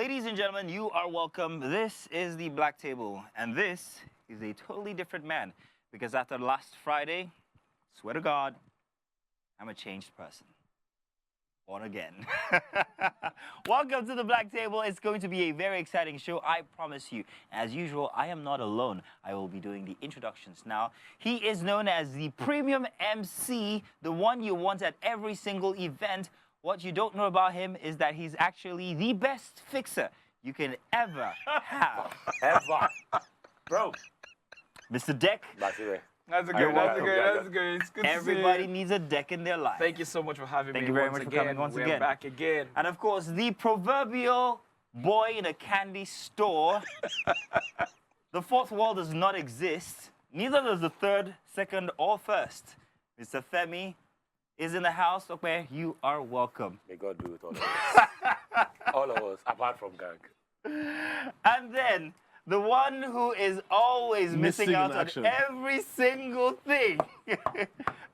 Ladies and gentlemen, you are welcome. This is the Black Table, and this is a totally different man because after last Friday, swear to God, I'm a changed person. Born again. Welcome to the Black Table. It's going to be a very exciting show, I promise you. As usual, I am not alone. I will be doing the introductions now. He is known as the premium MC, the one you want at every single event. What you don't know about him is that he's actually the best fixer you can ever have. Ever. Bro. Mr. Deck. That's it. That's good. You're That's welcome. good. That's good. It's good Everybody to see needs a deck in their life. you. Thank you so much for having me. Thank you very once much for again. coming once We're again. back again. And of course, the proverbial boy in a candy store. The fourth wall does not exist. Neither does the third, second, or first. Mr. Femi is in the house. Okay, you are welcome. May God do it all of us. All of us, apart from gang. And then the one who is always missing out on every single thing,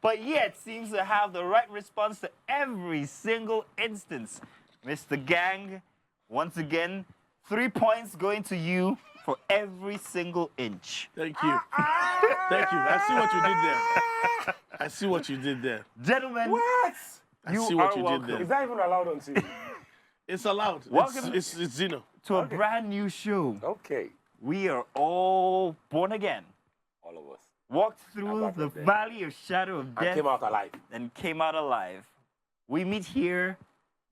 but yet seems to have the right response to every single instance. Mr. Gang, once again, 3 points going to you for every single inch. Thank you. Thank you. I see what you did there. I see what you did there. Gentlemen, What? I see what you welcome. did there. Is that even allowed on TV? It's allowed. Welcome. It's Zeno. to a brand new show. Okay. We are all born again. All of us. Walked through Apart the from death. valley of shadow of And death came out alive. and came out alive. We meet here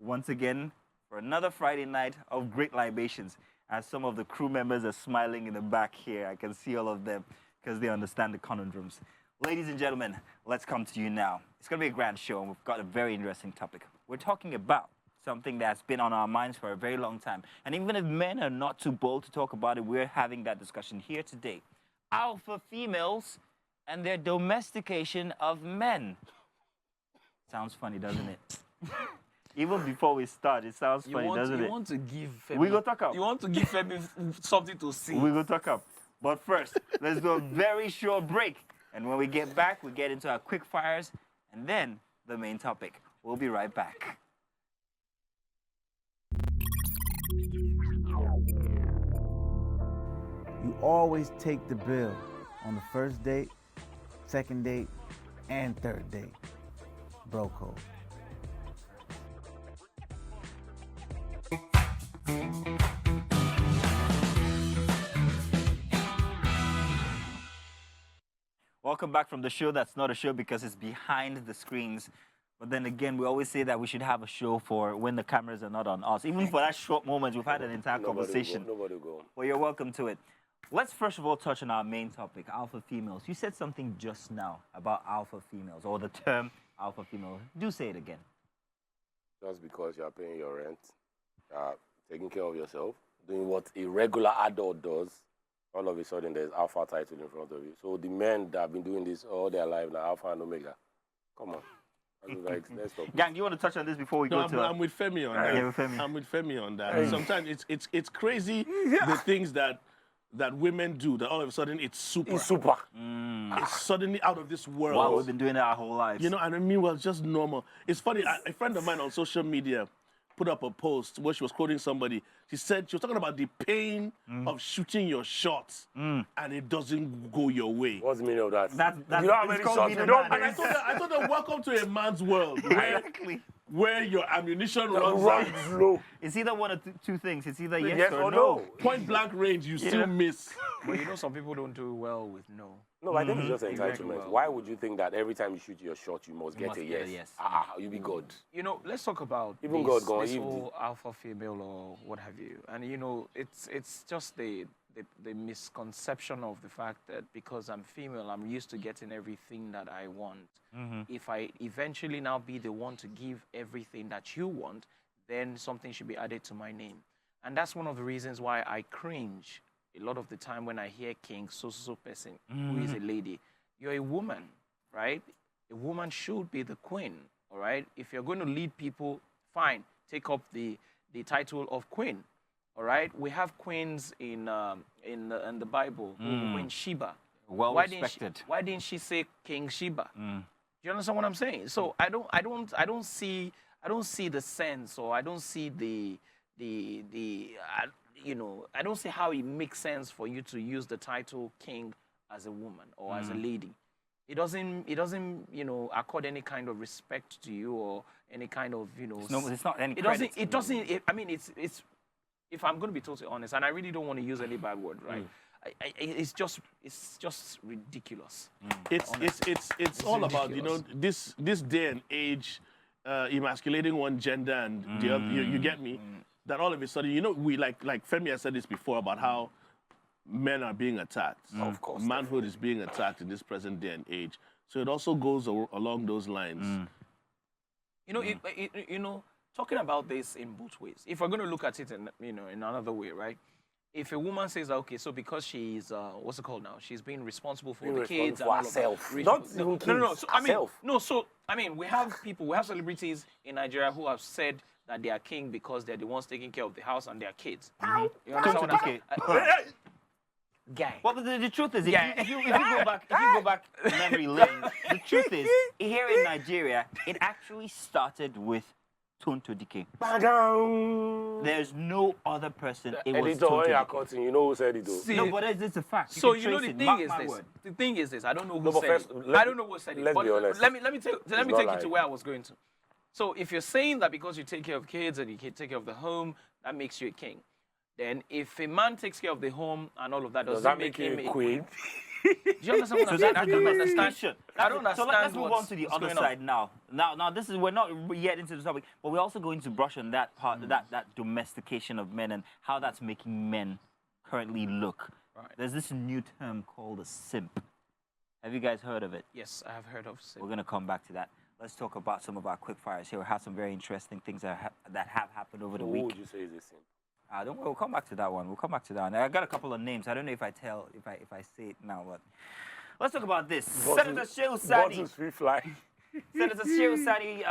once again for another Friday night of great libations. As some of the crew members are smiling in the back here, I can see all of them because they understand the conundrums. Ladies and gentlemen, let's come to you now. It's going to be a grand show, and we've got a very interesting topic. We're talking about something that's been on our minds for a very long time. And even if men are not too bold to talk about it, we're having that discussion here today. Alpha females and their domestication of men. Sounds funny, doesn't it? Even before we start, it sounds funny, doesn't you it? want to give Femi, We go talk up. You want to give Femi something to see. We will talk up. But first, let's do a very short break. And when we get back, we get into our quick fires and then the main topic. We'll be right back. You always take the bill on the first date, second date, and third date. Bro code. Welcome back from the show that's not a show because it's behind the screens. But then again, we always say that we should have a show for when the cameras are not on us. Even for that short moment, we've had an entire conversation. Nobody will go. Well, you're welcome to it. Let's first of all touch on our main topic, alpha females. You said something just now about alpha females, or the term alpha female. Do say it again. Just because you are paying your rent, taking care of yourself, doing what a regular adult does, all of a sudden there's alpha title in front of you. So the men that have been doing this all their life, now alpha and omega, come on. Like, let's stop. Gang, do you want to touch on this before we go to... I'm with Femi on that. Yeah, with Femi. I'm with Femi on that. Sometimes it's crazy the things that women do, that all of a sudden it's super. It's super. It's suddenly out of this world. Wow, we've been doing that our whole lives. You know, and I mean, well, it's just normal. It's funny, a friend of mine on social media put up a post where she was quoting somebody. She said, she was talking about the pain of shooting your shots and it doesn't go your way. What's the meaning of that? That's you know how many it's called shots being you a don't man. And I told her, welcome to a man's world Exactly. where your ammunition runs run out. low. It's either one of two things. It's either yes, Yes or or no. no. Point blank range, you still miss. But you know, some people don't do well with no. No, I think it's just Exactly. entitlement. Why would you think that every time you shoot your shot, you must get must a get a yes? yes. You be good. You know, let's talk about Even this, God gone, this if whole alpha female or what have you. And you know, it's just the misconception of the fact that because I'm female, I'm used to getting everything that I want. If I eventually now be the one to give everything that you want, then something should be added to my name. And that's one of the reasons why I cringe a lot of the time when I hear king so person who is a lady. You're a woman, right? A woman should be the queen, all right? If you're going to lead people, fine, take up the title of queen, all right? We have queens in the Bible, Queen Sheba. Well respected. Why didn't she say King Sheba? Do you understand what I'm saying? So I don't see the sense, or I don't see the you know, I don't see how it makes sense for you to use the title king as a woman or as a lady. It doesn't, you know, accord any kind of respect to you or any kind of, you know. It's not any It credit. doesn't. I mean, it's. If I'm going to be totally honest, and I really don't want to use any bad word, right? It's just ridiculous. It's all about, you know, this day and age, emasculating one gender and the other. You get me? That all of a sudden, you know, we like Femi has said this before about how men are being attacked. Of course, Manhood is being attacked in this present day and age. So it also goes along those lines. You know, you know, talking about this in both ways. If we're going to look at it in, you know, in another way, right? If a woman says, okay, so because she's what's it called now? She's being responsible for the kids and all of that. herself. Not even kids. No. So, I mean, herself. no. So I mean, we have celebrities in Nigeria who have said that they are king because they're the ones taking care of the house and their kids. You understand what I'm saying? Guy. Well, the truth is, if you go back memory lane, the truth is, here in Nigeria, it actually started with Tonto Dike. There's no other person. It was Editor, when Tonto you're Dike. cutting, you know who said it though. See, No, but it's a fact. So can you know trace the it. thing Mark is my this. word. The thing is this. I don't know who No, but said first, it. let- I don't know who said it. let's But be honest. let me take It's you not to like- where I was going to. So if you're saying that because you take care of kids and you take care of the home, that makes you a king. Then if a man takes care of the home and all of that, Does that make you a queen? Do you understand what I'm saying? I don't understand. I don't understand. So let's move on what's- to the what's other going on. side now. Now, this is we're not yet into the topic, but we're also going to brush on that part, that domestication of men and how that's making men currently look. Right. There's this new term called a simp. Have you guys heard of it? Yes, I have heard of. We're going to come back to that. Let's talk about some of our quick fires here. We have some very interesting things that have happened over the Who week. would you say is a simp? Don't worry, we'll come back to that one. We'll come back to that one. I got a couple of names. I don't know if I say it now, but let's talk about this. Senator Shehu Sani. Bottles free fly. Senator Shehu Sani,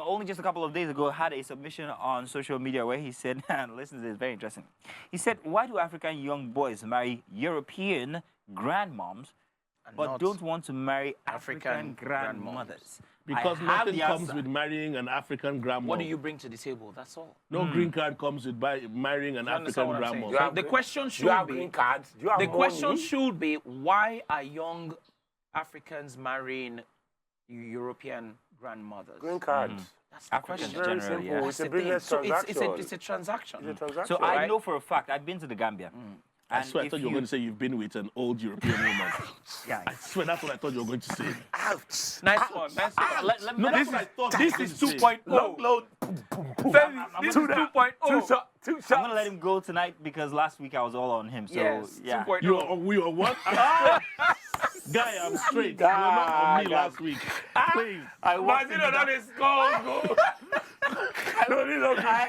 only just a couple of days ago, had a submission on social media where he said, and listen to this, very interesting. He said, why do African young boys marry European grandmoms but not don't want to marry African African grandmothers? Because I have nothing the comes answer. with marrying an African grandma. What do you bring to the table? That's all. No green card comes with marrying an You understand African what I'm grandma. saying? You have The green- question Do you should have be. green cards? Do you have The money? question should be, why are young Africans marrying European grandmothers? Green cards. That's the Africans question. Very generally, simple. yeah. It's That's a the thing. business So transaction. it's a transaction. It's a transaction. So I right? know for a fact, I've been to the Gambia. I And swear I if thought you were going to say you've been with an old European woman. Yeah. I swear that's what I thought you were going to say. Ouch. Nice one. Nice one. Let me- No, let that's me- what I thought. This you is were going to say. 2.0. Load. Femi, this is 2.0. Two shots. I'm gonna let him go tonight because last week I was all on him. So Yes, yeah. 2.0. We were what? Guy, I'm straight. You were not on me last week. Please. I walked Imagine into that- another skull go. No, this is okay.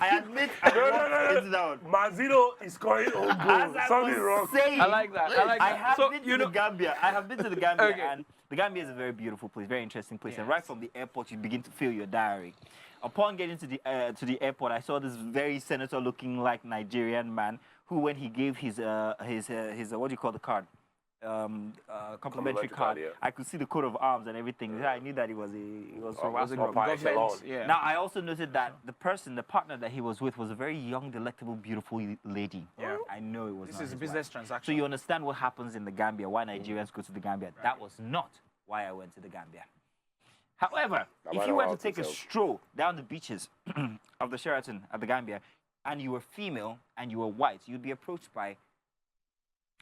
I admit I walked into that one. Manzino is scoring own As goal. I Something was wrong. saying, I like that. I like I that. have So, been to you know, the Gambia. I have been to the Gambia, Okay. and the Gambia is a very beautiful place, very interesting place. And Yes. right from the airport, you begin to feel your diary. Upon getting to the airport, I saw this very senator-looking like Nigerian man who, when he gave his what do you call the card? Complimentary card. Yeah. I could see the coat of arms and everything. Yeah, I knew that he was from was it from Papa government. Echelon? Yeah. Now, I also noted that the partner that he was with was a very young, delectable, beautiful lady. Yeah. I know it was This not is a his business wife. transaction. So you understand what happens in the Gambia, why Nigerians go to the Gambia. That was not why I went to the Gambia. However, Now, if I you know were how to to take a tell. stroll down the beaches of the Sheraton at the Gambia, and you were female and you were white, you'd be approached by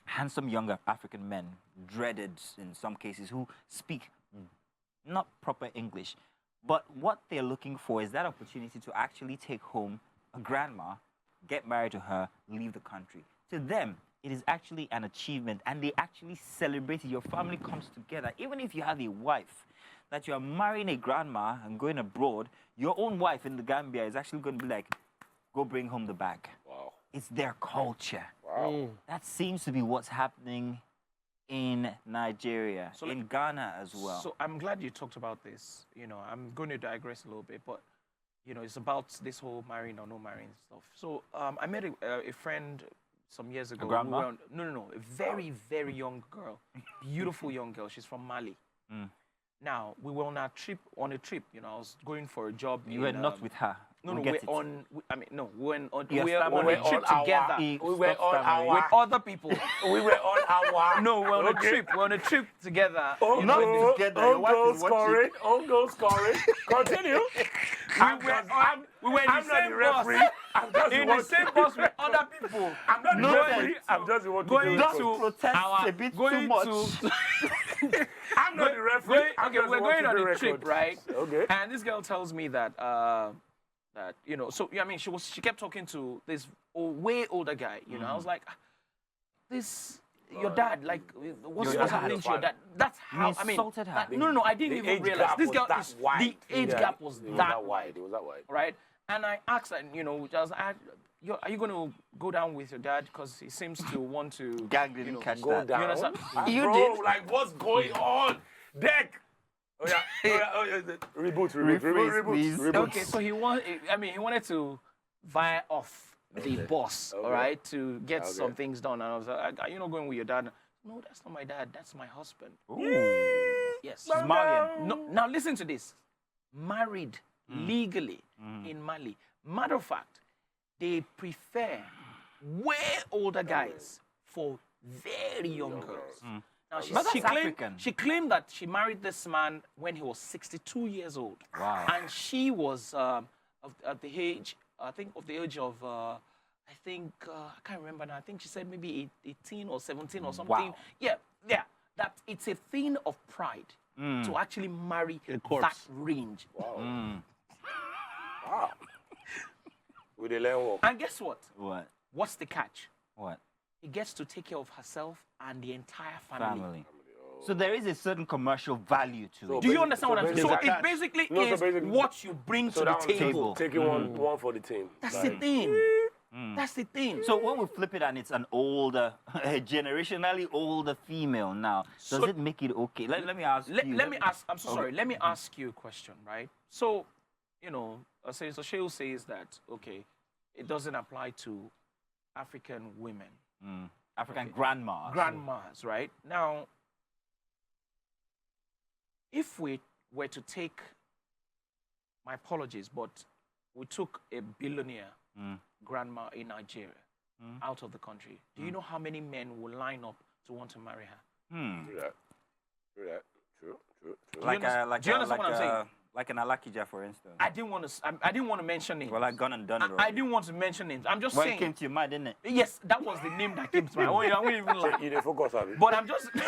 handsome younger African men, dreaded in some cases, who speak not proper English. But what they're looking for is that opportunity to actually take home a grandma, get married to her, leave the country. To them, it is actually an achievement, and they actually celebrate it. Your family comes together. Even if you have a wife, that you are marrying a grandma and going abroad, your own wife in the Gambia is actually going to be like, go bring home the bag. Wow. It's their culture. Wow. That seems to be what's happening in Nigeria, So in Ghana as well. So I'm glad you talked about this. You know, I'm going to digress a little bit, but you know, it's about this whole marrying or no marrying stuff. So I met a friend some years ago. grandma? We were no, a very, very young girl, beautiful young girl. She's from Mali. Now we were on a trip. You know, I was going for a job. You were not with her. No, we no, get we're it. on. I mean, no, we're on. You're We're on stammering. a trip together He We were stopped on stammering. our- with other people. We were on our. No, we're on Okay. a trip. We're on a trip together. Oh, you know, Not goal, together, your oh, wife goal is watching. scoring, oh, goal scoring. Continue. we were in the I'm not same the bus. referee. I'm just In the the same bus with other people. I'm not the No referee. sense. I'm just the one Going Don't to protest our a bit too going much. to I'm not the referee. going, I'm okay, just we're the one going on keeping a trip, record. right? Okay. And this girl tells me that that you know, so I mean, she kept talking to this way older guy. You know, I was like, this. Your dad, like, what's Your dad. happening to your dad? That's how, I mean, insulted her. no, I didn't The even age realize. gap This was girl that is, wide. the age Yeah, gap was it was that wide, It was that wide. right? And I asked her, you know, just, are you going to go down with your dad? Because he seems to want to, Gang didn't you know, catch Go that. down. You understand? You Bro, did? like, what's going on? Deck. Oh yeah. Reboot, Rephrase, please. reboot. Okay, so he wanted to vie off the boss, Okay. all right, to get Okay. some things done. And I was like, are you not going with your dad? No, that's not my dad. That's my husband. Yes. She's Malian. No, now listen to this. Married legally in Mali. Matter of fact, they prefer way older guys for very young girls. Now, But that's African. she claimed that she married this man when he was 62 years old. Wow. And she was at the age, I think, of the age of, I can't remember now. I think she said maybe 18 or 17 or something. Wow. Yeah. That it's a thing of pride to actually marry corpse. that range. Wow. Wow. With the learn work. And guess what? What? What's the catch? What? He gets to take care of herself and the entire family. Family. So there is a certain commercial value to So it. Do you understand what I'm saying? So basically- it basically No, so is basically- what you bring to So the that table. taking one for the team. That's Like, the thing. That's the thing. So when we flip it and it's an older, a generationally older female now, does So- it make it okay? Let me ask you. Let me ask. I'm so sorry. Let me ask you a question, right? So, you know, so Sheil says that okay, it doesn't apply to African women, African grandmas. grandmas, right? Now, if we were to take, my apologies, but we took a billionaire grandma in Nigeria out of the country, do you know how many men will line up to want to marry her? True that. True that. True. Like Do you understand what I'm saying? like an Alakija, for instance. I didn't want to mention names. Well, I gone and done it. I already. didn't want to mention names. I'm just Well, saying. it came to your mind, didn't it? Yes, that was the name that came to my mind. I won't even lie. You didn't focus on it. But I'm just. We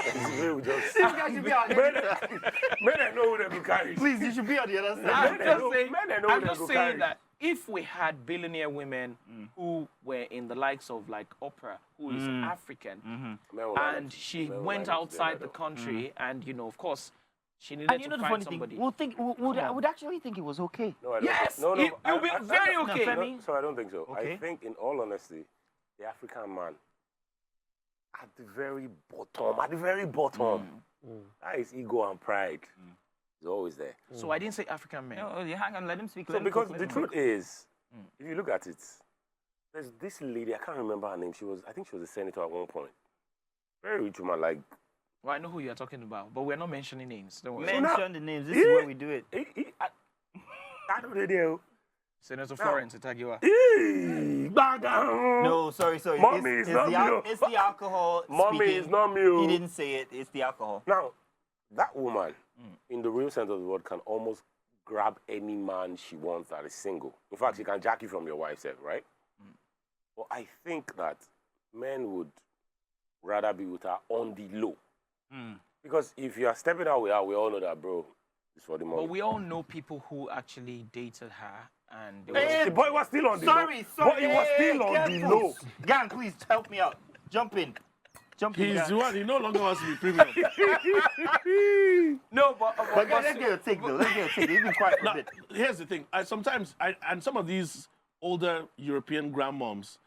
just. should be on Men I know who they go carry. Please, you should be on the other side. I'm Men just know- saying, men know I'm they just go saying carry. that if we had billionaire women who were in the likes of like Oprah, who is African, Men will and like- she men will went like outside the them, country, and you know, of course, she needed And you know to the find funny somebody. thing, I would actually think it was okay. No, I don't. Yes, no, it will be very no, okay. Femi. No, so I don't think so. Okay. I think, in all honesty, the African man, at the very bottom, that is ego and pride. Is always there. So I didn't say African men. No, hang on, let him speak. So let him because cook, the let him truth is, if you look at it, there's this lady, I can't remember her name. I think she was a senator at one point. Very rich woman, like. Well, I know who you are talking about, but we're not mentioning names. Don't worry. Mention the names. This is where we do it. I don't know. Senator Florence Itagiwa. No, sorry. Mommy, it's not me. It's the alcohol. Mommy, speaking. it's not me. He didn't say it. It's the alcohol. Now, that woman, in the real sense of the word, can almost grab any man she wants that is single. In fact, she can jack you from your wife's head, right? But I think that men would rather be with her on the low. Because if you are stepping out with her, we all know that, bro, it's for the money. But we all know people who actually dated her, and they Hey, the boy was still on the Sorry. low. Boy, he was still on the careful. low. Gang, please help me out. Jump in. He's gang. the one. He no longer wants to be premium. no, but But guys, let's get your take though. Let's get your take. You've been quiet for a Now, bit. here's the thing. And some of these older European grandmoms,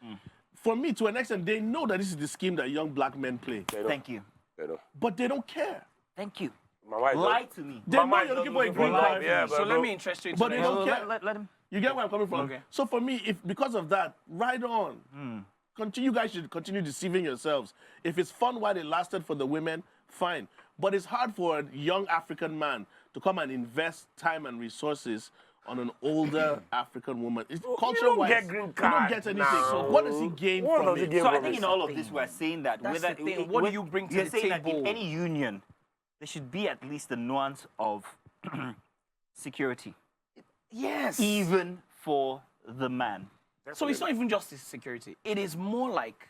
for me, to an extent, they know that this is the scheme that young black men play, They know. Thank you. They know. but they don't care. Thank you. My wife Lie does- to me. They Mama know is you're not looking for a looking green for life, card. yeah, so but let bro, me interest you into But the they next don't one. care. Let him. You get where I'm coming from? Okay. So for me, if because of that, right on. You guys should continue deceiving yourselves. If it's fun while it lasted for the women, fine. But it's hard for a young African man to come and invest time and resources on an older African woman. It's you culture-wise, don't get green you card don't get anything. now. So what does he gain What from does he it? gain So I from think it? in all of this, we're saying that That's whether the thing. What do you bring to you're the saying that in table? any union, there should be at least a nuance of security, Yes. even for the man. So it's not even just his security. It is more like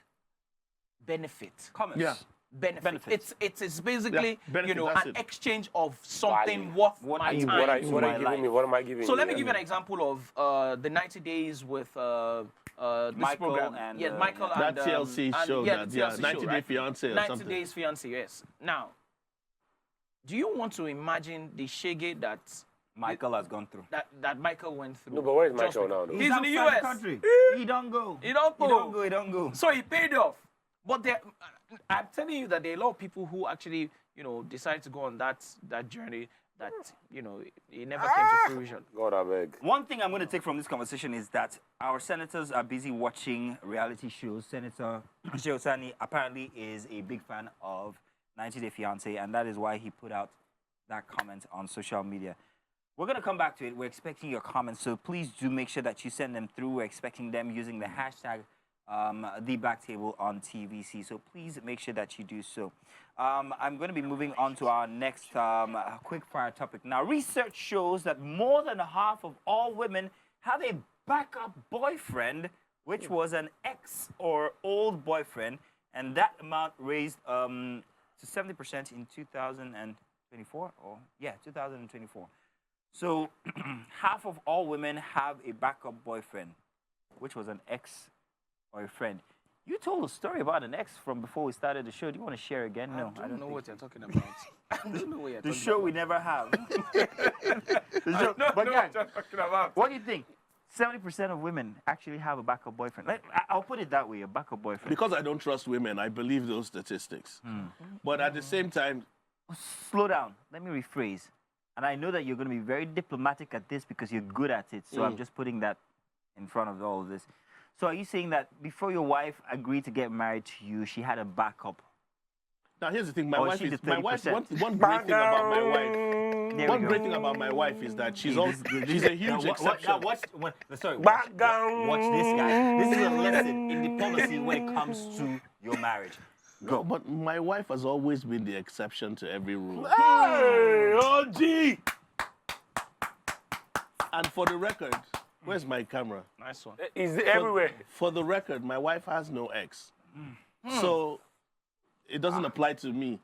benefit. Commerce. Yeah. Benefit. It's basically benefit, you know that's an it. exchange of something Value. worth What my are you- time. What are to you my giving life. me? What am I giving So you? let me give you an example of the 90 days with this Michael program. and, yeah, Michael That and TLC and, show, yeah, that, the TLC 90 show, Day right? Fiancé or 90 something. Days Fiancé, yes. Now, do you want to imagine the shege that Michael has gone through. that Michael went through? No, but where is just Michael now, because- though? He's in the outside US. country. He don't go. He don't He go. don't go. He don't go. So he paid off. But I'm telling you that there are a lot of people who actually, you know, decide to go on that journey that, you know, it never came to fruition. God, I beg. One thing I'm going to take from this conversation is that our senators are busy watching reality shows. Senator Sheosani apparently is a big fan of 90 Day Fiancé, and that is why he put out that comment on social media. We're going to come back to it. We're expecting your comments, so please do make sure that you send them through. We're expecting them using the hashtag the back table on TVC. So please make sure that you do so. I'm going to be moving on to our next quick fire topic. Now, research shows that more than half of all women have a backup boyfriend, which was an ex or old boyfriend, and that amount raised to 70% in 2024. Or yeah, 2024. So half of all women have a backup boyfriend, which was an ex or a friend. You told a story about an ex from before we started the show. Do you want to share again? No, I don't know what you're talking about. I don't know what you're The talking show about. we never have. The show. No, But no, guys, what you're talking about. what do you think? 70% of women actually have a backup boyfriend. I'll put it that way, a backup boyfriend. Because I don't trust women, I believe those statistics. But at the same time, Slow down. Let me rephrase. And I know that you're going to be very diplomatic at this because you're good at it. So I'm just putting that in front of all of this. So are you saying that before your wife agreed to get married to you, she had a backup? now here's the thing. My Or wife she's is the my wife. 30%. One great thing about my wife. There One we great go. thing about my wife is that she's a huge Now, exception. now watch this guy. This is a lesson in diplomacy when it comes to your marriage. No, but my wife has always been the exception to every rule. Hey, OG! And for the record, where's my camera? Nice one. He's everywhere. For the record, my wife has no ex. So it doesn't apply to me.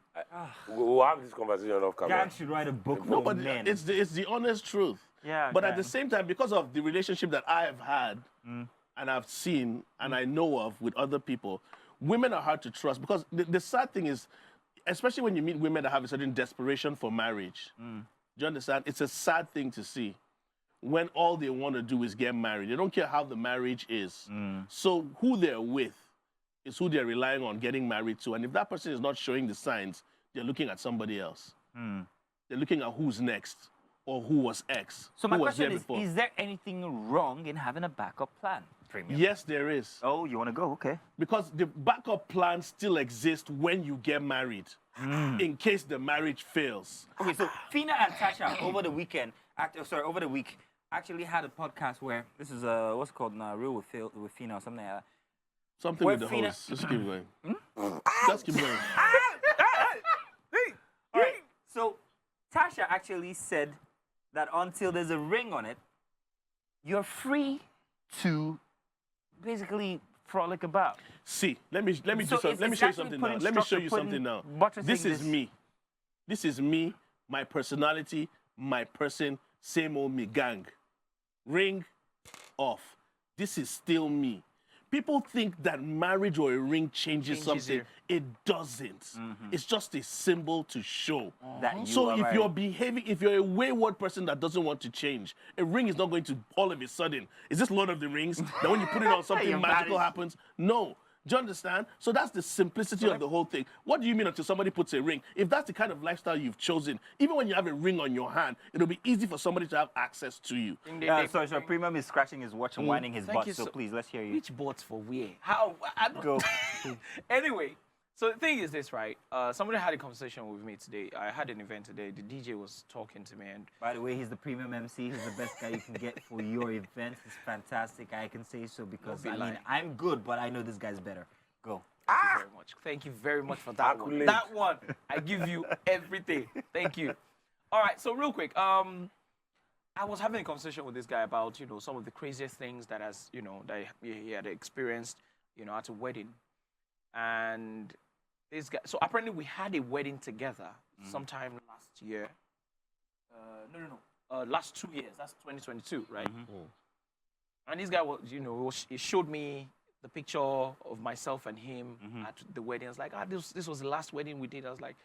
We'll have this conversation off camera. Gang should write a book No, for but men. it's the honest truth. Yeah, But at gang. the same time, because of the relationship that I have had and I've seen and I know of with other people, women are hard to trust because the sad thing is, especially when you meet women that have a certain desperation for marriage, do you understand? It's a sad thing to see when all they want to do is get married. They don't care how the marriage is. So who they're with is who they're relying on getting married to. And if that person is not showing the signs, they're looking at somebody else. They're looking at who's next or who was ex. So my who was question there is, before. is there anything wrong in having a backup plan? Premium. Yes, there is. Oh, you want to go? Okay. Because the backup plan still exists when you get married, in case the marriage fails. Okay, so Fina and Tasha over the week, actually had a podcast where this is what's it called now, Real with Fina or something like that. Something Where with the Fina- host. Just keep going. Just keep going. All right. So Tasha actually said that until there's a ring on it, you're free to basically frolic about. See, let me So do something. it's Let me show you actually something now. putting Let me show structure, you putting something now. buttressing This is this- me. This is me, my personality, my person, same old me, gang. Ring off. This is still me. People think that marriage or a ring changes something. you. It doesn't. It's just a symbol to show. That you So are if married. you're behaving, if you're a wayward person that doesn't want to change, a ring is not going to all of a sudden. Is this Lord of the Rings? That when you put it on something You magical vanish. happens? No. Do you understand? So that's the simplicity of the whole thing. What do you mean until somebody puts a ring? If that's the kind of lifestyle you've chosen, even when you have a ring on your hand, it'll be easy for somebody to have access to you. Sorry, Premium is scratching his watch and winding his Thank butt. you So so- please, let's hear you. Which bots for where? How? I don't Go. Anyway, So the thing is this, right? Somebody had a conversation with me today. I had an event today. The DJ was talking to me, and By the way, he's the premium MC. He's the best guy you can get for your events. He's fantastic. I can say so because, Don't be lying. I'm good, but I know this guy's better. Go. thank you very much. Thank you very much for that one. Accolade. That one, I give you everything. Thank you. All right, so real quick, I was having a conversation with this guy about, some of the craziest things that that he had experienced, at a wedding. And this guy, so apparently we had a wedding together sometime last year. Last 2 years. That's 2022, right? And this guy was, he showed me the picture of myself and him at the wedding. I was like, this was the last wedding we did. I was like,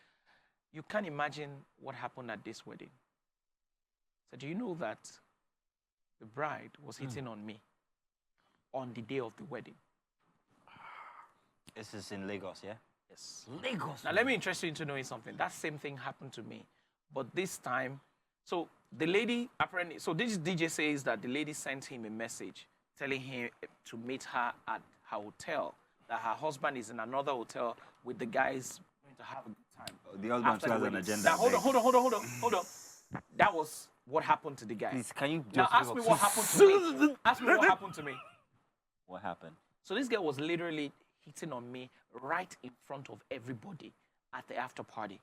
you can't imagine what happened at this wedding. So do you know that the bride was hitting on me on the day of the wedding? This is in Lagos, yeah? Yes. Lagos. Now let me interest you into knowing something. That same thing happened to me, but this time, so the lady apparently, so this DJ says that the lady sent him a message telling him to meet her at her hotel, that her husband is in another hotel with the guys going to have a good time. The husband After still has the an wedding. agenda. Now, hold on. That was what happened to the guy. Please, can you just Now ask me what happened to me. Ask me what happened to me. What happened? So this guy was literally hitting on me right in front of everybody at the after party.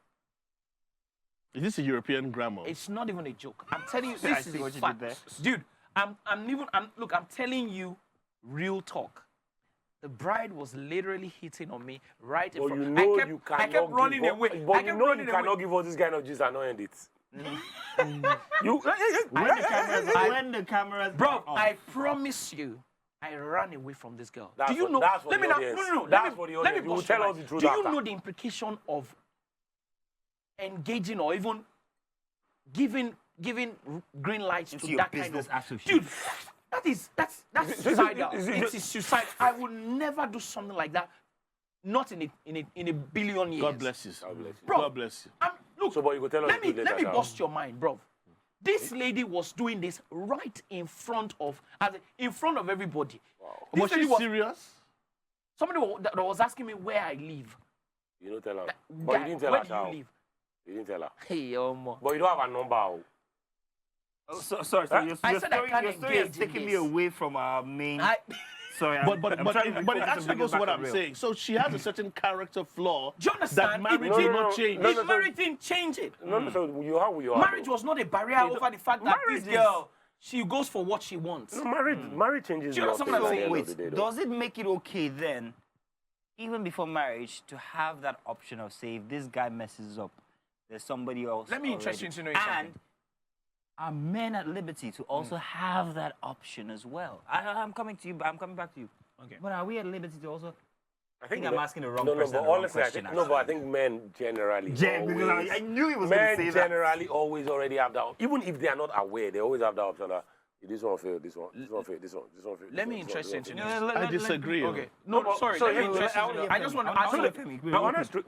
Is this a European grammar? It's not even a joke. I'm telling you, I this see is what a you fact. did there. Dude, I'm telling you real talk. The bride was literally hitting on me right in But front. you know I you kept cannot running give away. But I you kept know running you cannot away. give us this kind of juice and not end it. You. When the cameras Bro, are off. I promise you, I ran away from this girl. That's Do you what- know? that's for let me the now. audience. No. That's for the let me audience. You will bust tell your us the mind. truth Do you after. know the implication of engaging or even giving green lights Into to your that kind business of associate. dude? That's suicidal. It is suicide. I will never do something like that. Not in a billion years. God bless you. God bless you. Bro, God bless you. Look, So, but you could tell us let the me truth let me later, bust your mind, bro. This lady was doing this right in front of, in front of everybody. Wow. This Was lady she serious? Somebody that was asking me where I live. You don't tell her. That- But guy, you didn't tell where her, do you Shao. live? You didn't tell her. Hey, Omo. But you don't have a number. Oh. Oh, sorry, Huh? your, I your said I story, can't your story is engage in taking me this. away from our main. Sorry, But I'm trying to it refocus and actually bring us goes to back what on I'm rail. saying. So she has a certain character flaw Do you understand? that marriage If will it- not change. no, If no. marriage didn't change it. No, so you have your Marriage was not a barrier over the fact that marriage this is- girl, she goes for what she wants. No, marriage changes Do you know nothing something I'm at the saying? end Wait, of the day, though. does it make it okay then, even before marriage, to have that option of say if this guy messes up, there's somebody else? Let me interest you already. into knowing something. And are men at liberty to also have that option as well? I'm coming to you. I'm coming back to you. Okay. But are we at liberty to also? I think I'm asking the wrong no, person No, the but wrong honestly, question, but I actually. think men generally. Because always, I knew he was going to men say that. generally always already have that. Even if they are not aware, they always have that option. That this one fail, this one fail, this one fail. Let me interest you into I disagree. Okay. No, but- sorry. so let me you- interest you I into wanna I hear just from want you. to I ask wanna you. hear from you.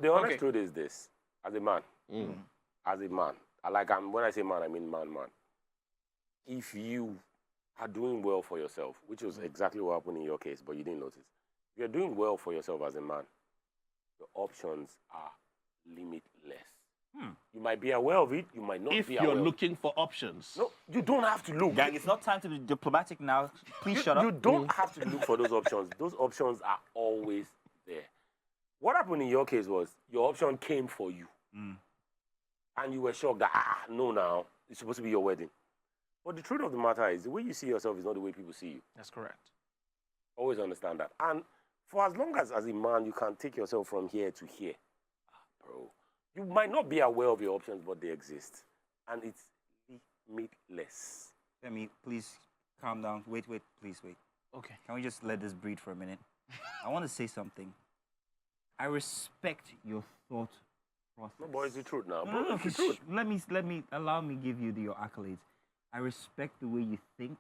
The honest Okay. truth is this: as a man, when I say man, I mean man. If you are doing well for yourself, which was exactly what happened in your case, but you didn't notice. If you're doing well for yourself as a man, the options are limitless. You might be aware of it, you might not If be aware you're of looking for options. it. No, you don't have to look. Gang, it's not time to be diplomatic now. Please shut up. You don't have to look for those options. Those options are always there. What happened in your case was your option came for you. And you were shocked that, no, now, it's supposed to be your wedding. But the truth of the matter is, the way you see yourself is not the way people see you. That's correct. Always understand that. And for as long as a man, you can take yourself from here to here, bro, you might not be aware of your options, but they exist. And it's limitless. Femi, please calm down. Wait, please wait. Okay. Can we just let this breathe for a minute? I want to say something. I respect your thought process. No, boy, it's the truth now. No, Bro, no, it's the sh- truth. let me allow me give you your accolades. I respect the way you think.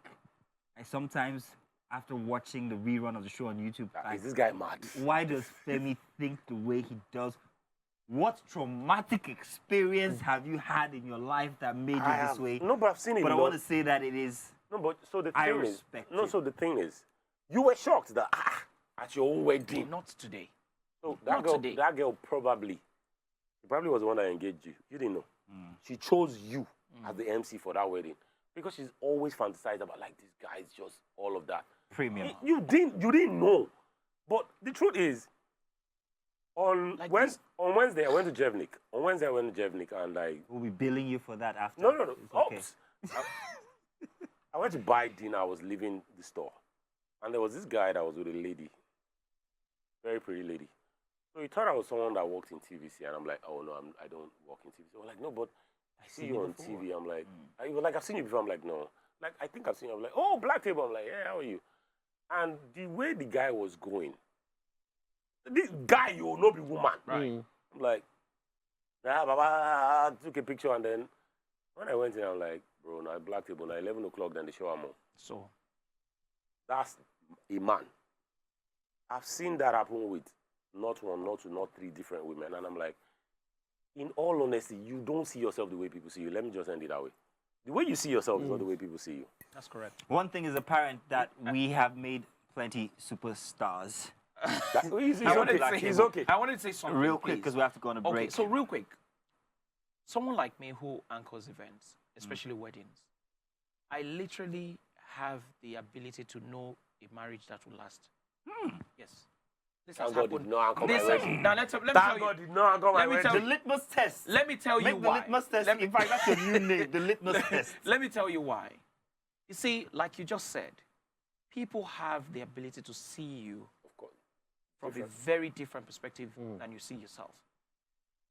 I sometimes, after watching the rerun of the show on YouTube, Is this guy mad? why does Femi think the way he does? What traumatic experience have you had in your life that made you this way? No, but I've seen it. But I lot. want to say that it is. No, but so the I thing is, respect no, it. so the thing is, you were shocked that at your own wedding. Not today. So Not today. that girl probably was the one that engaged you. You didn't know. She chose you as the MC for that wedding because she's always fantasized about like this guy is just all of that. Premium. You didn't know. But the truth is, on Wednesday I went to Jevnik. On Wednesday I went to Jevnik and like We'll be billing you for that after. no. It's okay. Oops. I went to buy dinner. I was leaving the store, and there was this guy that was with a lady, very pretty lady. So he thought I was someone that worked in TVC, and I'm like, oh no, I don't work in TVC. I was like, no, but I see you on TV. I'm like, he was like, I've seen you before. I'm like, no, like I think I've seen you. I'm like, oh, Black Table. I'm like, yeah, how are you? And the way the guy was going, this guy, you will not be woman. Right. I'm like, yeah, Baba, I took a picture, and then when I went in, I'm like, bro, now Black Table, now 11 o'clock, then the show I'm on. So, That's a man. I've seen that happen with not one, not two, not three different women, and I'm like, in all honesty, you don't see yourself the way people see you. Let me just end it that way. The way you see yourself is not the way people see you. that's correct. One thing is apparent that we have made plenty superstars. He's I wanted okay. to say, He's okay. I wanted to say something Real quick, please. because we have to go on a break. Okay, so real quick, someone like me who anchors events, especially weddings, I literally have the ability to know a marriage that will last. Yes. This has Thank God happened. did not anchor This my has, wedding. now let me Thank tell God you. did not anchor my Let me tell wedding. The litmus test. Let me tell you Make the why. litmus test. Let me- In fact, that's your new name. The litmus test. Let me tell you why. You see, like you just said, people have the ability to see you Of course. from a very different perspective than you see yourself.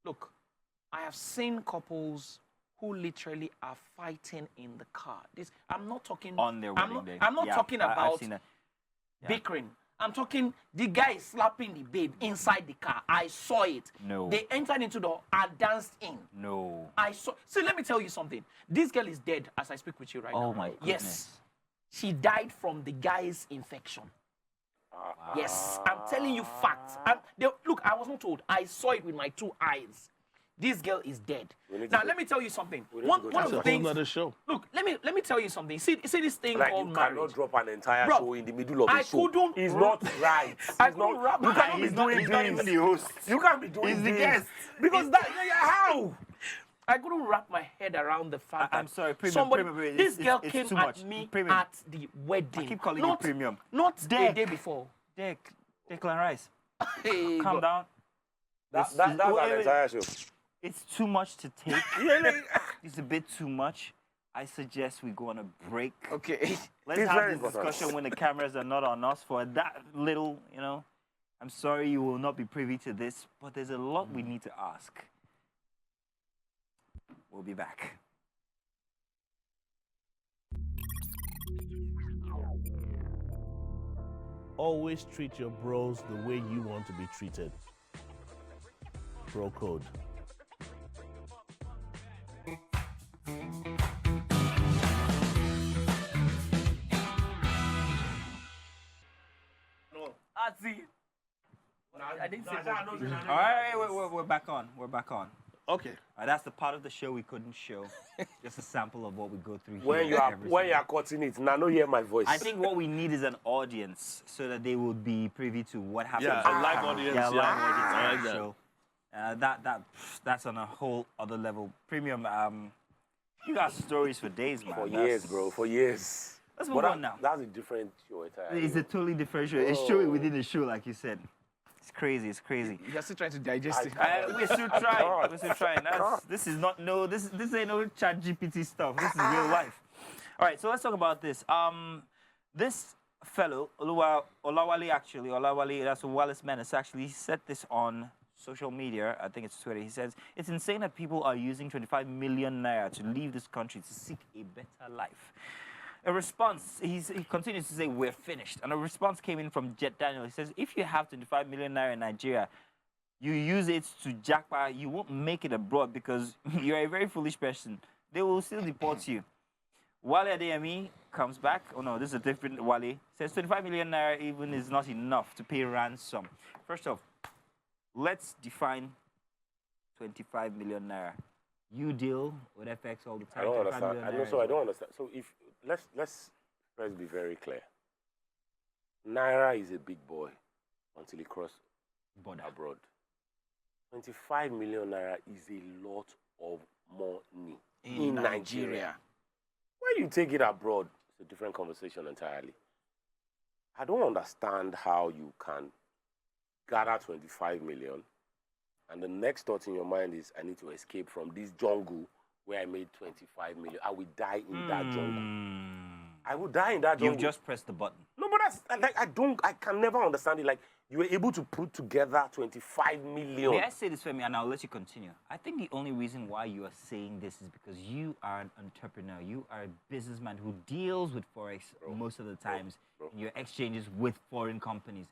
Look, I have seen couples who literally are fighting in the car. I'm not talking On their wedding day. I'm not Yeah, talking I've about seen that. bickering. I'm talking the guy is slapping the babe inside the car. I saw it. No. They entered into the and danced in. No. I saw. See, let me tell you something. This girl is dead as I speak with you right now. Oh my goodness. Yes. She died from the guy's infection. Yes, I'm telling you facts. Look, I was not told. I saw it with my two eyes. This girl is dead. Now, let me tell you something. One of That's the a whole things. nother show. Look, let me tell you something. See this thing Like called you marriage. cannot drop an entire Bro, show in the middle of the I show. couldn't- It's not right. I It's not, couldn't wrap you my- cannot be He's not doing even this. the host. You can't be doing He's the this. guest. Because how? I couldn't wrap my head around the fact I'm that sorry, premium, somebody, premium, this girl it's came too at much. me Premium. at the wedding. I keep calling not, it premium. Not the Dick. day before. Declan Rice. Hey, Calm God. down. That's wait, an wait. entire show. It's too much to take. It's a bit too much. I suggest we go on a break. Okay. Let's It's have very this important. discussion when the cameras are not on us for that little, I'm sorry you will not be privy to this, but there's a lot we need to ask. We'll be back. Always treat your bros the way you want to be treated. Bro code. I didn't say that. All right, we're back on. We're back on. Okay. That's the part of the show we couldn't show. Just a sample of what we go through When here you are every when you single- are cutting it, now no hear my voice. I think what we need is an audience so that they will be privy to what happens. Yeah, on a live camera. audience, Yeah, a yeah. live audience. I on like the that. show. That's on a whole other level. Premium. You got stories for days, man. for That's- years, bro. For years. Let's But move on now. That's a different show entirely. It's a totally different show. It's showing within the show, like you said. It's crazy. It's crazy. You're still trying to digest it. We're still trying. We're still trying. This is not this ain't no chat GPT stuff. This is real life. All right, so let's talk about this. This fellow, Olawale, that's Wallace Menace, actually said this on social media. I think it's Twitter. He says, it's insane that people are using 25 million naira to leave this country to seek a better life. A response, he continues to say, we're finished. And a response came in from Jet Daniel. He says, if you have 25 million naira in Nigeria, you use it to Japa, you won't make it abroad because you're a very foolish person. They will still deport you. Wale Adeyemi comes back. Oh no, this is a different Wale. Says 25 million naira even is not enough to pay ransom. First off, let's define 25 million naira. You deal with FX all the time. I don't 25 understand. million I know, naira so I is don't understand. So if let's first be very clear. Naira is a big boy until he crosses Border. abroad. 25 million naira is a lot of money in Nigeria. When you take it abroad, it's a different conversation entirely. I don't understand how you can gather 25 million and the next thought in your mind is, I need to escape from this jungle where I made 25 million. I will die in that jungle. I will die in that jungle. You just press the button. No, but that's like I can never understand it. Like you were able to put together 25 million. May I say this, Femi, and I'll let you continue. I think the only reason why you are saying this is because you are an entrepreneur. You are a businessman who deals with Forex most of the times in your exchanges with foreign companies.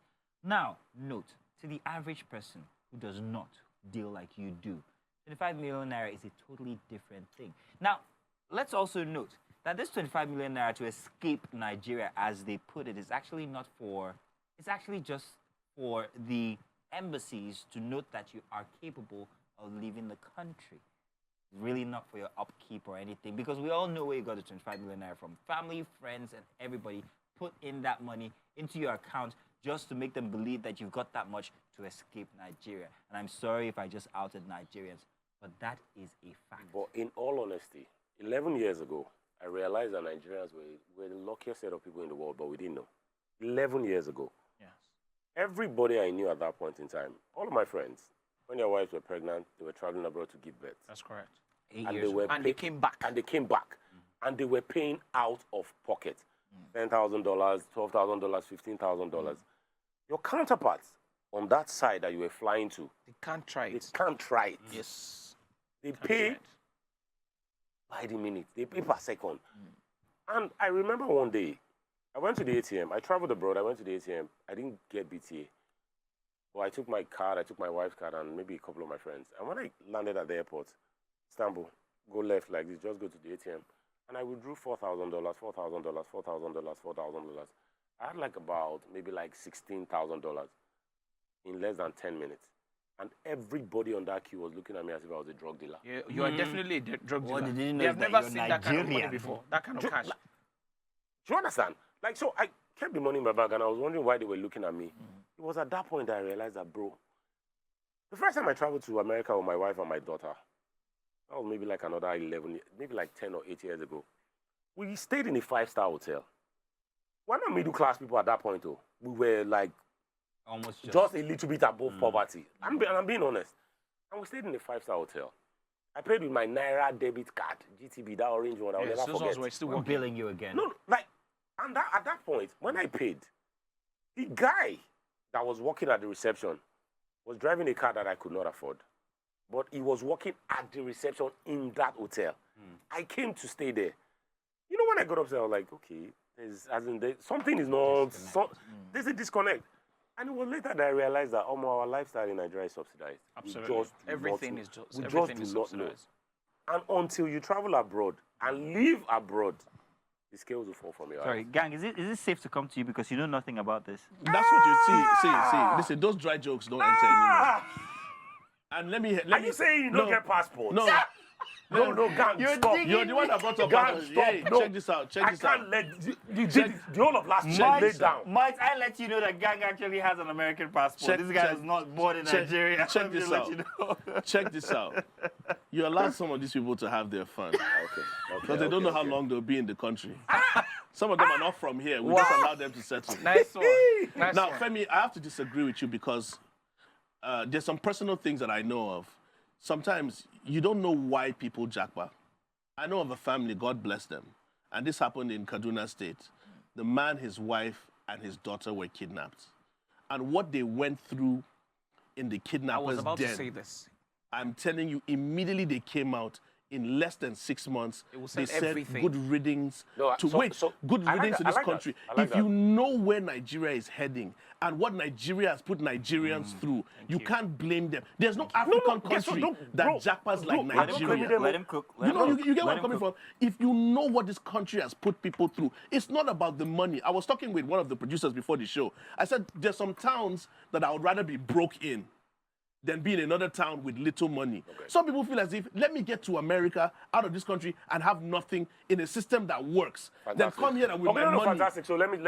Now, note, to the average person who does not deal like you do, 25 million naira is a totally different thing. Now, let's also note that this 25 million naira to escape Nigeria, as they put it, is actually not for, it's actually just for the embassies to note that you are capable of leaving the country. Really not for your upkeep or anything, because we all know where you got the 25 million naira from. Family, friends, and everybody put in that money into your account just to make them believe that you've got that much to escape Nigeria. And I'm sorry if I just outed Nigerians, but that is a fact. But in all honesty, 11 years ago, I realized that Nigerians were the luckiest set of people in the world, but we didn't know. 11 years ago. Yes. Everybody I knew at that point in time, all of my friends, when their wives were pregnant, they were traveling abroad to give birth. That's correct. 8 And years they were And they came back. And they came back. And they were paying out of pocket. $10,000, $12,000, $15,000. Your counterparts on that side that you were flying to, They can't try they it. can't try it. Yes. They Can't try pay it. by the minute. They pay per second. And I remember one day, I went to the ATM. I traveled abroad. I went to the ATM. I didn't get BTA. So I took my card, I took my wife's card, and maybe a couple of my friends. And when I landed at the airport, Istanbul, go left like this, just go to the ATM. And I withdrew $4,000, $4,000, $4,000, $4,000. I had like about maybe like $16,000 in less than 10 minutes. And everybody on that queue was looking at me as if I was a drug dealer. You are definitely a drug dealer. What they didn't know They have is that never you're seen that kind of money Nigerian. before. That kind of cash. Do you understand? Like, so I kept the money in my bag and I was wondering why they were looking at me. It was at that point that I realized that, bro, the first time I traveled to America with my wife and my daughter, that was maybe like another 11, maybe like 10 or 8 years ago. We stayed in a 5-star hotel. We're not middle class people at that point, though. We were like Almost just a little bit above poverty. I'm being honest. And we stayed in a 5-star hotel. I paid with my Naira debit card, GTB, that orange one. I'll Yes, never those ones forget. were still We're working. billing you again. No, like, and at that point, when I paid, the guy that was working at the reception was driving a car that I could not afford. But he was working at the reception in that hotel. I came to stay there. You know, when I got upstairs, I was like, okay, something is not, there's a disconnect. And it was later that I realized that our lifestyle in Nigeria is subsidized. Absolutely. We just do Everything not is just we everything just is do not know. subsidized. And until you travel abroad and live abroad, the scales will fall from your Sorry, eyes. gang, is it safe to come to you because you know nothing about this? That's what you see. Listen, those dry jokes don't enter anymore. And let me. Are you saying you don't get passports? No. No, gang, stop. You're the one that brought up Gang, passports. stop. Hey, No. check this out. Check I this out. can't let you did the whole of last year lay down. Might I let you know that gang actually has an American passport? This guy is not born in Nigeria. Check Let me this let out. you know. Check this out. You allow some of these people to have their fun Okay. because they don't know how long they'll be in the country. Some of them are not from here. We just allow them to settle. Nice one. Nice Now, one. Femi, I have to disagree with you because there's some personal things that I know of. Sometimes you don't know why people japa. I know of a family, God bless them, and this happened in Kaduna State. The man, his wife, and his daughter were kidnapped. And what they went through in the I kidnappers' was about den, to say this. I'm telling you, immediately they came out. In less than 6 months, It will they send said everything. good riddings No, to good I like riddings that, to I this like that, country. I like If you that. know where Nigeria is heading and what Nigeria has put Nigerians through, you can't blame them. There's no African guess what? country No, that bro, japas bro, like let him cook, Nigeria. Let him cook. Let You him know, cook. you get where Let I'm him coming cook. from. If you know what this country has put people through, it's not about the money. I was talking with one of the producers before the show. I said, there's some towns that I would rather be broke in than be in another town with little money. Some people feel as if, let me get to America, out of this country, and have nothing in a system that works. Then come here and with my money. Fantastic. So let me